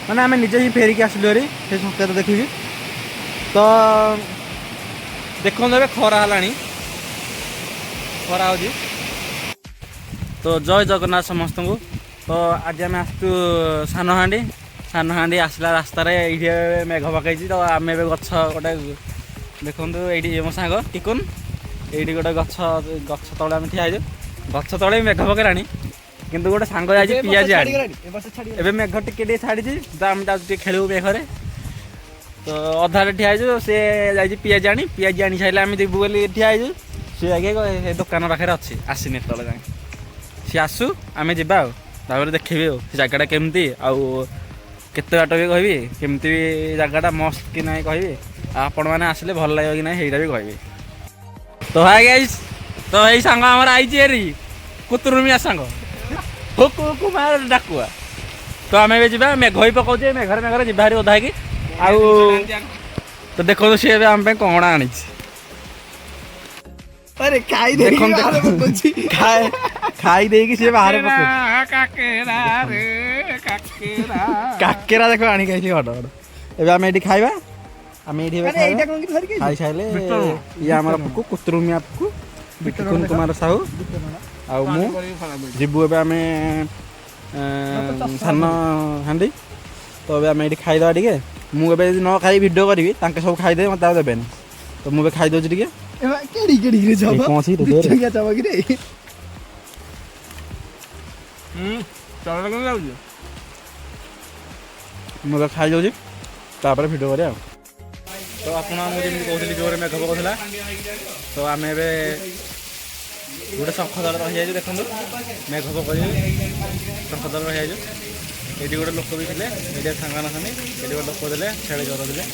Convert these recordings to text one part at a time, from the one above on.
मैंने आम निजे ही फेरिक आसलु हारी से संकेत देखिकी तो देखो ए खरा है खरा हो तो जय जगन्नाथ समस्त को। तो आज आम आसु सानहांडी आसला रास्त ये मेघ पकई तो आम ए गच गोटे देखु ये मो सांग टिकुन ये गोटे गच गच तले आम ठिया गच तले मेघ पकड़ा किंतु गोटे सांग जाए पियाजी आए मेघ टिके छाड़ी तो आम जाए खेलू मेघरे तो अधारे ठिया सी जाए पियाजी आनी सारे आम जीवु बोली ठिया सी आगे दुकान पाखे अच्छी आसनी तले जाए सी आसू आम जा देखी से जगटा केमती केते बाट भी कहबी केमती भी जगटा मस्त कि ना कहबी आपण मैंने आसिले भल लगे कि ना ସେଇଟା भी कहबी। तो हाय गाइस तो यही सांग आमर आई एरी कुतुरुमिया सांग हुकु मार डाकुआ तो आम भी जा मेघ ही पकाऊे मेघर मेघर जी ओधा कि तो देखो सी आम कण आनी अरे खाई दे खाई देकी सी बाहर काकेरा देखो आनी कहीं बड़ बड़ एवं आम ये खाଇବା आम ये खाई सारे ये आम पुकु कुतुरुमिया पुकु बिटुकुन कुमार साहू जीवु एम सान हांडी तो आम ये खाईदे टे मुझे न खाई भिड करी सब खाईदे मत देवे तो मुझे खाई दे टे मुझे खाई दे भिड कर तो आपन मुझे कहते जोर मेघ पकाला तो आम ए गोटे शंख दल रही जाए देखो मेघ पक शंख दल रही जाए ये गोटे लोक भी थे ये सांगना खानी ये गोटे लोक देते छेड़ जर देते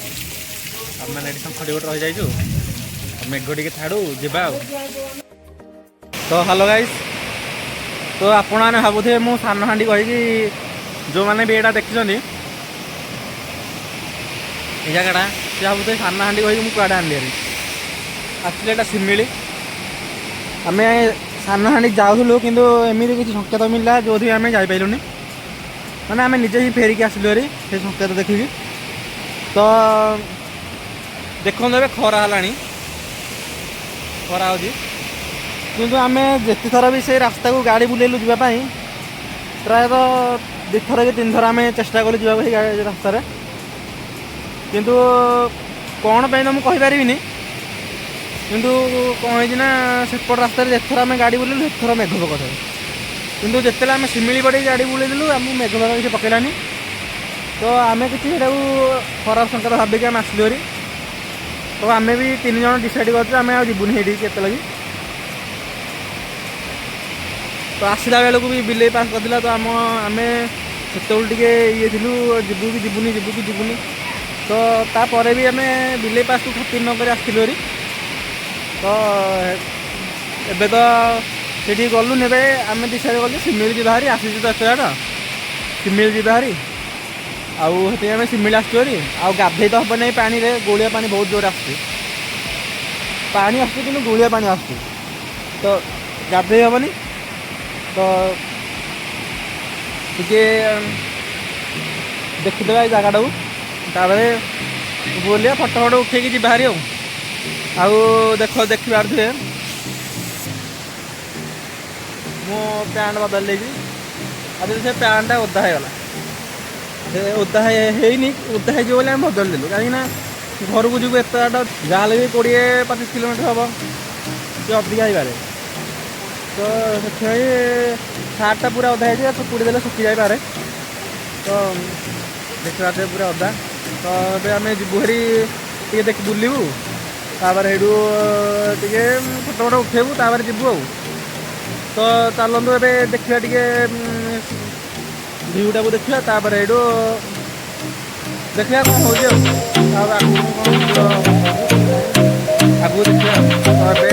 आम मैंने शंखटी गोटे रही जाइए मेघ टे छाड़ू जा तो हेलो गाइस तो आपण मैंने भावुए मु सानहांडी कहीकि जो मैंने भी यहाँ देखी ये जगटा सी भावुए सानहांडी कहीकि मुझे आनी आसले सिमिली आम सानहांडी जाऊँ कि एमती किसी संकेत मिलला जो आम जापरूनी मैंने आम निजे ही फेरिक आसलु हारी से संकेत देखिकी तो देखो ए खरा है खरा हो किंतु आम जिते थर भी से रास्ता को गाड़ी बुलेलु जावाई प्रायतः 2 थर कि 3 थर आम चेष्टा कलु जा रास्तार किंतु कौन पे तो मुझे कहीपरि किंतु कौन होना सेपट रास्तार जिते आम गाड़ी बुलेलु से थर मेघ पकड़ किंतु जिते आम सिमिली पड़े गाड़ी बुलेलु आम मेघ पका किसी पकड़ानी तो आम किसी खराब संकेत भाविक आम आसलु हारी तो आम भी 3 जन डिसाइड कर जीवनी के लगे तो आसला बेलू भी बिले पास करला तो आम आम से ये जीवु कि जीवनी तो तापर भी आम बिले पास को खातिर नक आसलु हारी तो एबे तो से गलु ने आम डिसाइड कलु सिमिल जी बाहरी आसी तो एत बाट सिमिल जी बाहरी आते आम सिमिल आसुरी गाधे तो हम नहीं पानी गोलिया पानी बहुत जोर आनी आस गोलिया पानी आस तो गाधे हेनी तो टे देखीदे जगटा बोलिए फटो फटो उठे जी बाहरी देख पारे मो पैंट बदल देगी से पैंटा ओदा होगा ओदा ओदा हो बदल देलु कहीं घर को जीव एत बाट जहाँ भी 20-25 किलोमीटर हम कि अधिका ही पारे तो सार्टा पूरा ओदा है चुपुड़ी देले सुखी जापे तो देखते पूरा ओदा तो ये आम जीवु हारी टे देख बुलू तापर टे फोटो फोटो उठेबू तापर जीवु तो चलतु ए देखा टे भ्यूटा को देखा तापर देखा कौन हो आगू देखा तो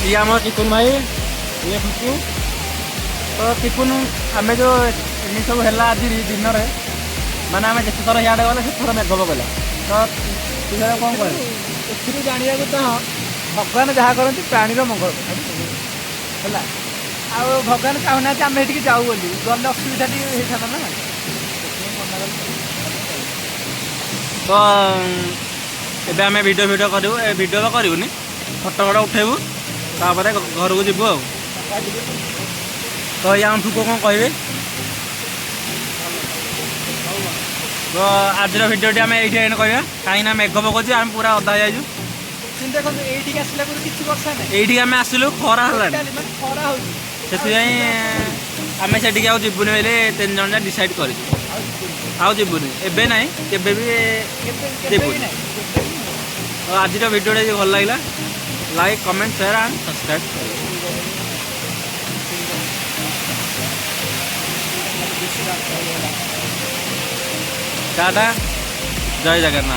ये आम टिकुन भाई ये खुशु तो टिकुन आम जो एम सब है आज दिन में माने आम जिते थर इे गले से थर मेघ पकड़ा तो तू कौन कह एथि जाना चाह भगवान जहाँ करते प्राणीर मंगल है आ भगवान चाहूना आम ये जाऊ बोली गले असुविधा होता ना तो एबे आम वीडियो करूँ वीडियो तो करूनी फटो फट उठेबू तापर घर को जीवु तो या ठुक कौन कहे तो आज भिडियो आम ये एंड करवा कहीं मेघ पकाउछ आम पूरा अधा जाइजु ये आम आसलु खरा से आम से जीवनी बोले 3 जन डिसाइड कर जीवनी एबे ना केबे भी जीवनी तो आज भिडियो भल लगे like comment share and subscribe Tata जय जगन्नाथ।